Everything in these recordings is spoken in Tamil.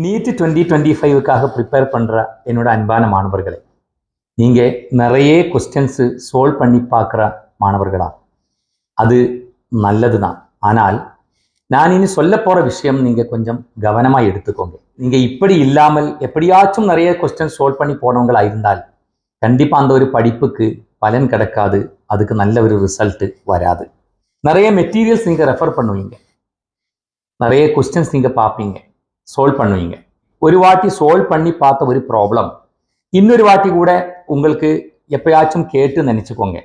நீட் 2025க்காக ப்ரிப்பேர் பண்ணுற என்னோட அன்பான மாணவர்களே, நீங்கள் நிறைய கொஸ்டின்ஸு சால்வ் பண்ணி பார்க்குற மாணவர்களா? அது நல்லது தான். ஆனால் நான் இனி சொல்ல போகிற விஷயம் நீங்கள் கொஞ்சம் கவனமாக எடுத்துக்கோங்க. நீங்கள் இப்படி இல்லாமல் எப்படியாச்சும் நிறைய கொஸ்டின் சால்வ் பண்ணி போனவங்களா இருந்தால் கண்டிப்பாக அந்த ஒரு படிப்புக்கு பலன் கிடைக்காது, அதுக்கு நல்ல ஒரு ரிசல்ட்டு வராது. நிறைய மெட்டீரியல்ஸ் நீங்கள் ரெஃபர் பண்ணுவீங்க, நிறைய கொஸ்டின்ஸ் நீங்கள் பார்ப்பீங்க, சால்வ் பண்ணுவீங்க. ஒரு வாட்டி சால்வ் பண்ணி பார்த்த ஒரு ப்ராப்ளம் இன்னொரு வாட்டி கூட உங்களுக்கு எப்பயாச்சும் கேட்டு நினச்சிக்கோங்க.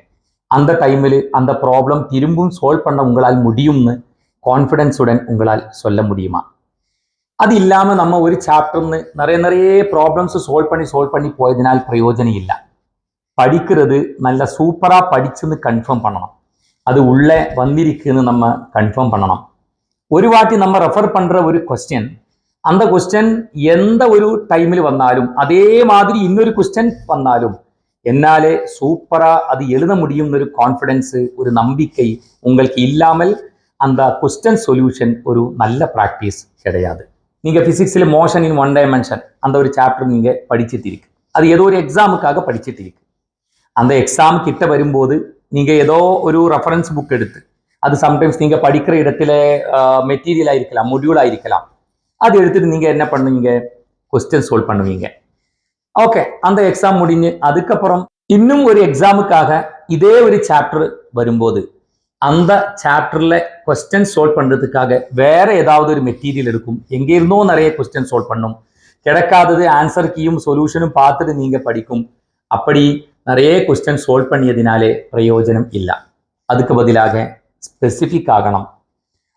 அந்த டைமில் அந்த ப்ராப்ளம் திரும்பவும் சால்வ் பண்ண உங்களால் முடியும்னு கான்ஃபிடென்ஸுடன் உங்களால் சொல்ல முடியுமா? அது இல்லாமல் நம்ம ஒரு சாப்டர்னு நிறைய ப்ராப்ளம்ஸ் சால்வ் பண்ணி போயதினால் பிரயோஜனம் இல்லை. படிக்கிறது நல்ல சூப்பராக படிச்சுன்னு கன்ஃபார்ம் பண்ணணும். அது உள்ளே வந்திருக்குன்னு நம்ம கன்ஃபார்ம் பண்ணணும். ஒரு வாட்டி நம்ம ரெஃபர் பண்ணுற ஒரு கொஸ்டின், அந்த கொஸ்டின் எந்த ஒரு டைமில் வந்தாலும் அதே மாதிரி இன்னொரு கொஸ்டின் வந்தாலும் என்னாலே சூப்பரா அது எழுத முடியும் ஒரு கான்ஃபிடன்ஸ், ஒரு நம்பிக்கை உங்களுக்கு இல்லாமல் அந்த கொஸ்டின் சொல்யூஷன் ஒரு நல்ல ப்ராக்டிஸ் கிடையாது. நீங்க பிசிக்ஸ்ல மோஷன் இன் ஒன் டைமென்ஷன் அந்த ஒரு சாப்டர் நீங்க படிச்சுட்டு இருக்கு, அது ஏதோ ஒரு எக்ஸாமுக்காக படிச்சுட்டு இருக்கு. அந்த எக்ஸாம் கிட்ட வரும்போது நீங்க ஏதோ ஒரு ரெஃபரன்ஸ் புக் எடுத்து, அது சம்டைம்ஸ் நீங்க படிக்கிற இடத்துல மெட்டீரியலா இருக்கலாம், மொடியூலா இருக்கலாம், அது எடுத்துட்டு நீங்க என்ன பண்ணுவீங்க? கொஸ்டின் சால்வ் பண்ணுவீங்க. ஓகே, அந்த எக்ஸாம் முடிஞ்சு அதுக்கப்புறம் இன்னும் ஒரு எக்ஸாமுக்காக இதே ஒரு சாப்டர் வரும்போது அந்த சாப்டர்ல கொஸ்டின் சால்வ் பண்றதுக்காக வேற ஏதாவது ஒரு மெட்டீரியல் இருக்கும், எங்கே இருந்தோ நிறைய கொஸ்டின் சால்வ் பண்ணும், கிடைக்காதது ஆன்சர் கீயும் சொல்யூஷனும் பார்த்துட்டு நீங்க படிக்கும். அப்படி நிறைய கொஸ்டின் சால்வ் பண்ணியதினாலே பிரயோஜனம் இல்லை. அதுக்கு பதிலாக ஸ்பெசிஃபிக் ஆகணும்.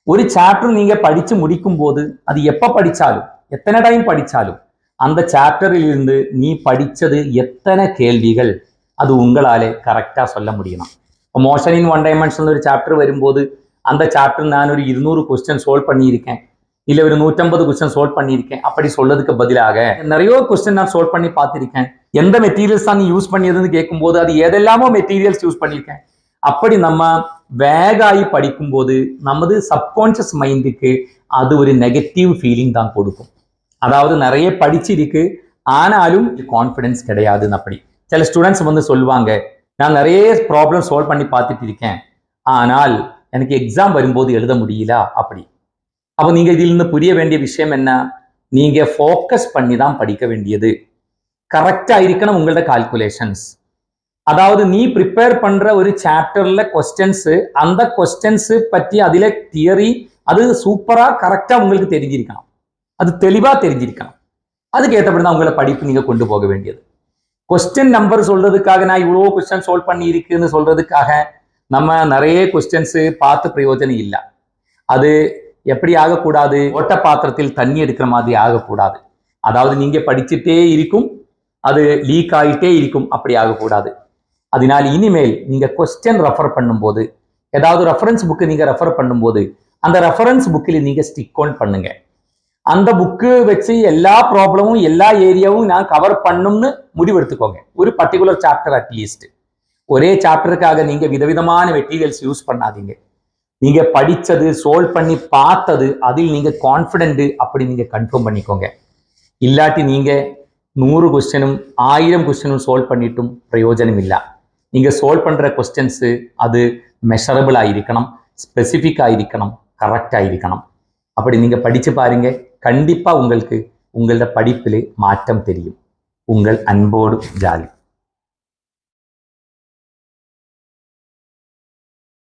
ஒரு சாப்டர் நீங்க படிச்சு முடிக்கும் போது அது எப்ப படிச்சாலும் எத்தனை டைம் படிச்சாலும் அந்த சாப்டரில் இருந்து நீ படிச்சது எத்தனை கேள்விகள் அது உங்களாலே கரெக்டா சொல்ல முடியணும். மோஷன் இன் ஒன் டைமென்ஷன் ஒரு சாப்டர் வரும்போது அந்த சாப்டர் நான் ஒரு 200 கொஸ்டின் சால்வ் பண்ணியிருக்கேன், இல்லை ஒரு 150 கொஸ்டின் சால்வ் பண்ணியிருக்கேன் அப்படி சொல்லதுக்கு பதிலாக நிறைய கொஸ்டின் நான் சால்வ் பண்ணி பார்த்திருக்கேன், எந்த மெட்டீரியல்ஸ் தான் நீ யூஸ் பண்ணியதுன்னு கேட்கும்போது அது எதெல்லாமோ மெட்டீரியல்ஸ் யூஸ் பண்ணியிருக்கேன். அப்படி நம்ம வேகாயி படிக்கும்போது நமது சப்கான்ஷியஸ் மைண்டுக்கு அது ஒரு நெகட்டிவ் ஃபீலிங் தான் கொடுக்கும். அதாவது நிறைய படிச்சிருக்கு ஆனாலும் கான்ஃபிடன்ஸ் கிடையாதுன்னு. அப்படி சில ஸ்டூடெண்ட்ஸ் வந்து சொல்லுவாங்க, நான் நிறைய ப்ராப்ளம் சால்வ் பண்ணி பார்த்துட்டு இருக்கேன் ஆனால் எனக்கு எக்ஸாம் வரும்போது எழுத முடியல. அப்படி அப்போ நீங்க இதிலிருந்து புரிய வேண்டிய விஷயம் என்ன? நீங்க ஃபோக்கஸ் பண்ணி தான் படிக்க வேண்டியது. கரெக்டா இருக்கணும் உங்களோட கால்குலேஷன்ஸ். அதாவது நீ ப்ரிப்பேர் பண்ற ஒரு சாப்டர்ல கொஸ்டின்ஸ், அந்த கொஸ்டின்ஸ் பற்றி அதில் தியரி அது சூப்பரா கரெக்டா உங்களுக்கு தெரிஞ்சிருக்கணும், அது தெளிவா தெரிஞ்சிருக்கணும். அதுக்கு ஏற்றபடி தான் உங்களை படிப்பு நீங்க கொண்டு போக வேண்டியது. கொஸ்டின் நம்பர் சொல்றதுக்காக நான் இவ்வளோ கொஸ்டின் சால்வ் பண்ணி இருக்குன்னு சொல்றதுக்காக நம்ம நிறைய கொஸ்டின்ஸ் பார்த்து பிரயோஜனம் இல்லை. அது எப்படி ஆகக்கூடாது? ஓட்ட பாத்திரத்தில் தண்ணி எடுக்கிற மாதிரி ஆகக்கூடாது. அதாவது நீங்க படிச்சுட்டே இருக்கும், அது லீக் ஆகிட்டே இருக்கும், அப்படி ஆகக்கூடாது. அதனால் இனிமேல் நீங்க கொஸ்டின் ரெஃபர் பண்ணும்போது, ஏதாவது ரெஃபரன்ஸ் புக்கு நீங்க ரெஃபர் பண்ணும்போது அந்த ரெஃபரன்ஸ் புக்கில் நீங்க ஸ்டிக் ஆன் பண்ணுங்க. அந்த புக்கு வச்சு எல்லா ப்ராப்ளமும் எல்லா ஏரியாவும் நான் கவர் பண்ணும்னு முடிவெடுத்துக்கோங்க. ஒரு பர்டிகுலர் சாப்டர் அட்லீஸ்ட். ஒரே சாப்டருக்காக நீங்க விதவிதமான மெட்டீரியல்ஸ் யூஸ் பண்ணாதீங்க. நீங்க படிச்சது சால்வ் பண்ணி பார்த்தது அதில் நீங்க கான்ஃபிடென்ட் அப்படி நீங்க கன்ஃபார்ம் பண்ணிக்கோங்க. இல்லாட்டி நீங்க 100 கொஸ்டினும் 1000 கொஸ்டினும் சால்வ் பண்ணிட்டும் பிரயோஜனம் இல்லை. நீங்க சால்வ் பண்ற கொஸ்டின்ஸ் அது மெஷரபிள் ஆயிருக்கணும், ஸ்பெசிஃபிக் ஆயிருக்கணும், கரெக்ட் ஆயிருக்கணும். அப்படி நீங்க படிச்சு பாருங்க, கண்டிப்பா உங்களுக்கு உங்களோட படிப்பிலே மாற்றம் தெரியும். உங்கள் அன்போடு ஜாலி.